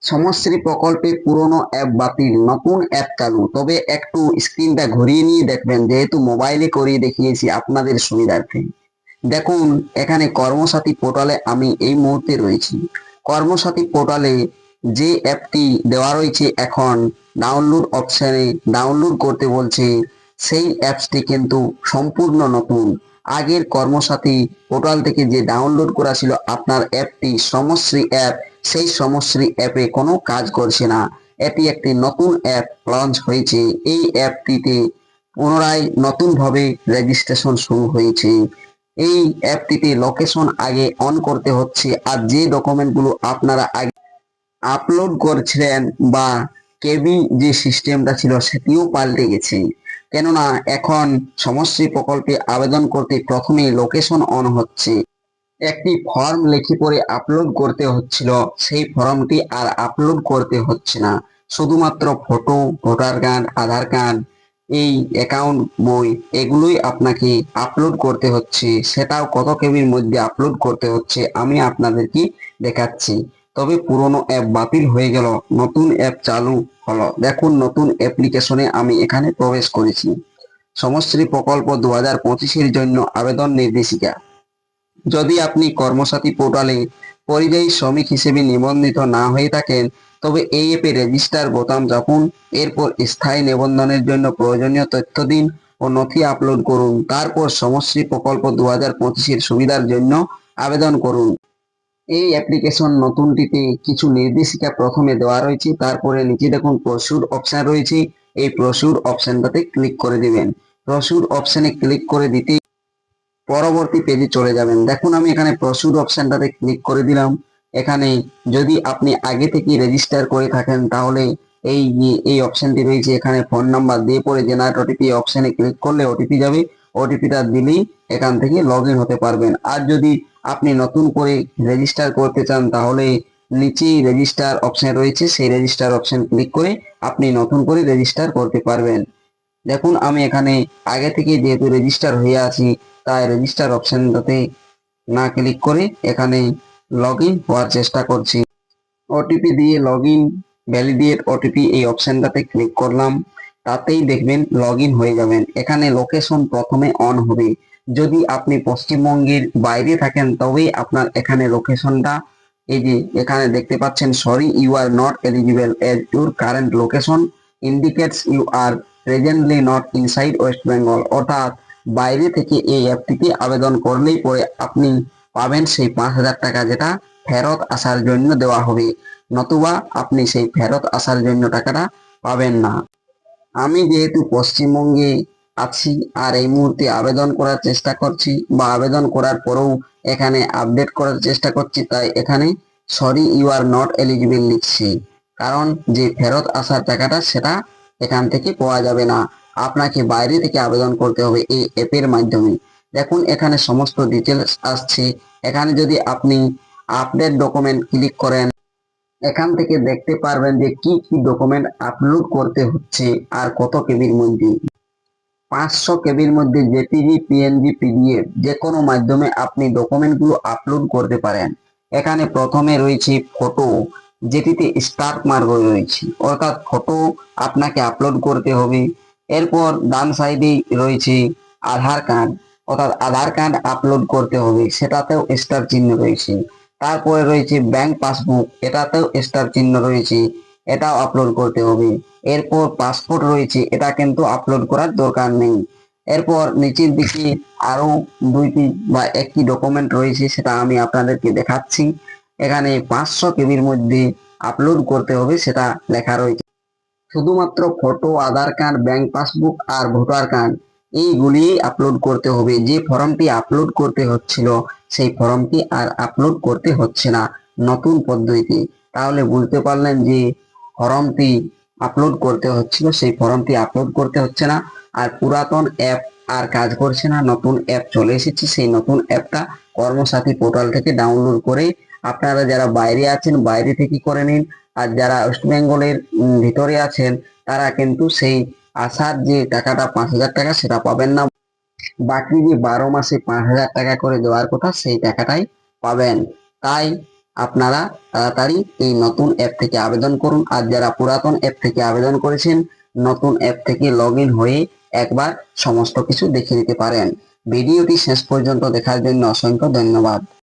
সমশ্রী প্রকল্পে পুরনো অ্যাপ বাতিল, নতুন অ্যাপ চালু। তবে একটু স্ক্রিনটা ঘুরিয়ে নিয়ে দেখবেন, যেহেতু মোবাইলে করিয়ে দেখিয়েছি আপনাদের সুবিধার্থে। দেখুন, এখানে কর্মসাথী পোর্টালে আমি এই মুহূর্তে রয়েছি। কর্মসাথী পোর্টালে যে অ্যাপটি দেওয়া রয়েছে এখন ডাউনলোড অপশানে ডাউনলোড করতে বলছে, সেই অ্যাপসটি কিন্তু সম্পূর্ণ নতুন। আগের কর্মসাথী পোর্টাল থেকে যে ডাউনলোড করা ছিল আপনার অ্যাপটি সমশ্রী অ্যাপ, সেই সমশ্রী অ্যাপে কোনো কাজ করছে না। এটি একটি নতুন অ্যাপ লঞ্চ হয়েছে। এই অ্যাপটিতে পুনরায় নতুনভাবে রেজিস্ট্রেশন শুরু হয়েছে। এই অ্যাপটিতে লোকেশন আগে অন করতে হচ্ছে, আর যে ডকুমেন্টগুলো আপনারা আগে আপলোড করছিলেন বা কেবি যে সিস্টেমটা ছিল সেটিও পাল্টে গেছে। কেননা এখন সমশ্রী প্রকল্পে আবেদন করতে প্রথমে লোকেশন অন হচ্ছে। একটি ফর্ম লিখে পরে আপলোড করতে হচ্ছিল, সেই ফর্মটি আর আপলোড করতে হচ্ছে না। শুধুমাত্র ফটো, ভোটার কার্ড, আধার কার্ড, এই অ্যাকাউন্ট বই, এগুলোই আপনাকে আপলোড করতে হচ্ছে। সেটাও কত কেবির মধ্যে আপলোড করতে হচ্ছে আমি আপনাদেরকে দেখাচ্ছি। তবে পুরনো অ্যাপ বাতিল হয়ে গেল, নতুন অ্যাপ চালু হলো। দেখুন, নতুন অ্যাপ্লিকেশনে আমি এখানে প্রবেশ করেছি। সমশ্রী প্রকল্প 2025-এর জন্য আবেদন নির্দেশিকা। যদি আপনি কর্মসাথী পোর্টালে পরিযায়ী শ্রমিক হিসেবে নিবন্ধিত না হয়ে থাকেন, তবে এই অ্যাপে রেজিস্টার বোতাম চাপুন। এরপর স্থায়ী নিবন্ধনের জন্য প্রয়োজনীয় তথ্য দিন ও নথি আপলোড করুন। তারপর সমশ্রী প্রকল্প 2025-এর সুবিধার জন্য আবেদন করুন। এই অ্যাপ্লিকেশন নতুনটিতে কিছু নির্দেশিকা প্রথমে দেওয়া রয়েছে, তারপরে নিচে দেখুন প্রসিউড অপশন রয়েছে। এই প্রসিউড অপশনটাতে ক্লিক করে দিবেন। প্রসিউড অপশনে ক্লিক করে দিতে পরবর্তী পেজে চলে যাবেন। দেখুন, আমি এখানে প্রসিউড অপশনটাতে ক্লিক করে দিলাম। এখানে যদি আপনি আগে থেকে রেজিস্টার করে থাকেন তাহলে এই অপশনটি রয়েছে, এখানে ফোন নাম্বার দিয়ে পরে জেনারেট ওটিপি অপশনে ক্লিক করলে ওটিপি যাবে। ওটিপিটা দিলেই এখান থেকে লগ ইন হতে পারবেন। আর যদি আপনি নতুন করে রেজিস্টার করতে চান তাহলে নিচেই রেজিস্টার অপশন রয়েছে, সেই রেজিস্টার অপশন ক্লিক করে আপনি নতুন করে রেজিস্টার করতে পারবেন। দেখুন, আমি এখানে আগে থেকে যেহেতু রেজিস্টার হয়ে আছি, তাই রেজিস্টার অপশনটাতে না ক্লিক করে এখানে লগ ইন হওয়ার চেষ্টা করছি। ওটিপি দিয়ে লগ ইন, ভ্যালিডেট ওটিপি, এই অপশনটাতে ক্লিক করলাম। তাতেই দেখবেন লগ ইন হয়ে যাবেন। এখানে লোকেশন প্রথমে অন হবে। যদি আপনি পশ্চিমবঙ্গের বাইরে থাকেন তবেই আপনার এখানে লোকেশনটা, এই যে এখানে দেখতে পাচ্ছেন, sorry you are not eligible as your current location indicates you are presently not inside West Bengal. অর্থাৎ বাইরে থেকে এই অ্যাপটিতে আবেদন করলেই পরে আপনি পাবেন সেই 5,000 টাকা, যেটা ফেরত আসার জন্য দেওয়া হবে। নতুবা আপনি সেই ফেরত আসার জন্য টাকাটা পাবেন না। আমি যেহেতু পশ্চিমবঙ্গে আছি আর এই মুহূর্তে আবেদন করার চেষ্টা করছি বা আবেদন করার পরেও এখানে আপডেট করার চেষ্টা করছি, তাই এখানে sorry you are not eligible লিখছি। কারণ যে ফেরত আসার টাকাটা সেটা এখান থেকে পাওয়া যাবে না, আপনাকে বাইরে থেকে আবেদন করতে হবে এই অ্যাপের মাধ্যমে। দেখুন, এখানে সমস্ত ডিটেলস আসছে। এখানে যদি আপনি আপডেট ডকুমেন্ট ক্লিক করেন, এখান থেকে দেখতে পারবেন যে কি কি ডকুমেন্ট আপলোড করতে হচ্ছে আর কত কেবির মধ্যে। 500 কেবির মধ্যে জেপিজি, পিএনজি, পিডিএফ যে কোনো মাধ্যমে আপনি ডকুমেন্টগুলো আপলোড করতে পারেন। এখানে প্রথমে রয়েছে ফটো, যেটিতে স্টার মার্ক রয়েছে, অর্থাৎ ফটো আপনাকে আপলোড করতে হবে। এরপর ডান সাইডে রয়েছে আধার কার্ড, অর্থাৎ আধার কার্ড আপলোড করতে হবে, সেটাতেও স্টার চিহ্ন রয়েছে। তারপরে রয়েছে ব্যাংক পাসবুক, এটাতেও স্টার চিহ্ন রয়েছে, এটাও আপলোড করতে হবে। এরপর পাসপোর্ট রয়েছে, এটা কিন্তু আপলোড করার দরকার নেই। এরপর নিচের দিকে আরো দুইটি বা একটি ডকুমেন্ট রয়েছে, সেটা আমি আপনাদেরকে দেখাচ্ছি। এখানে 500 কেবির মধ্যে আপলোড করতে হবে সেটা লেখা রয়েছে। শুধুমাত্র ফটো, আধার কার্ড, ব্যাংক পাসবুক আর ভোটার কার্ড, এইগুলি আপলোড করতে হবে। যে ফর্মটি আপলোড করতে হচ্ছিল সেই ফর্মটি আর আপলোড করতে হচ্ছে না নতুন পদ্ধতিতে। তাহলে বুঝতে পারলেন যে ফর্মটি আপলোড করতে হচ্ছিল সেই ফর্মটি আপলোড করতে হচ্ছে না, আর পুরাতন অ্যাপ আর কাজ করছে না, নতুন অ্যাপ চলে এসেছে। সেই নতুন অ্যাপটা কর্মসাথী পোর্টাল থেকে ডাউনলোড করে আপনারা যারা বাইরে আছেন বাইরে থেকে করে নিন, আর যারা ওয়েস্ট বেঙ্গলের ভিতরে আছেন তারা কিন্তু সেই আসার যে টাকাটা 5,000 টাকা সেটা পাবেন না। বাকি যে 12 মাসে 5,000 টাকা করে দেওয়ার কথা সেই টাকাটাই পাবেন। তাই আপনারা তাড়াতাড়ি এই নতুন অ্যাপ থেকে আবেদন করুন। আর যারা পুরাতন অ্যাপ থেকে আবেদন করেছেন, নতুন অ্যাপ থেকে লগ ইন হয়ে একবার সমস্ত কিছু দেখে নিতে পারেন। ভিডিওটি শেষ পর্যন্ত দেখার জন্য অসংখ্য ধন্যবাদ।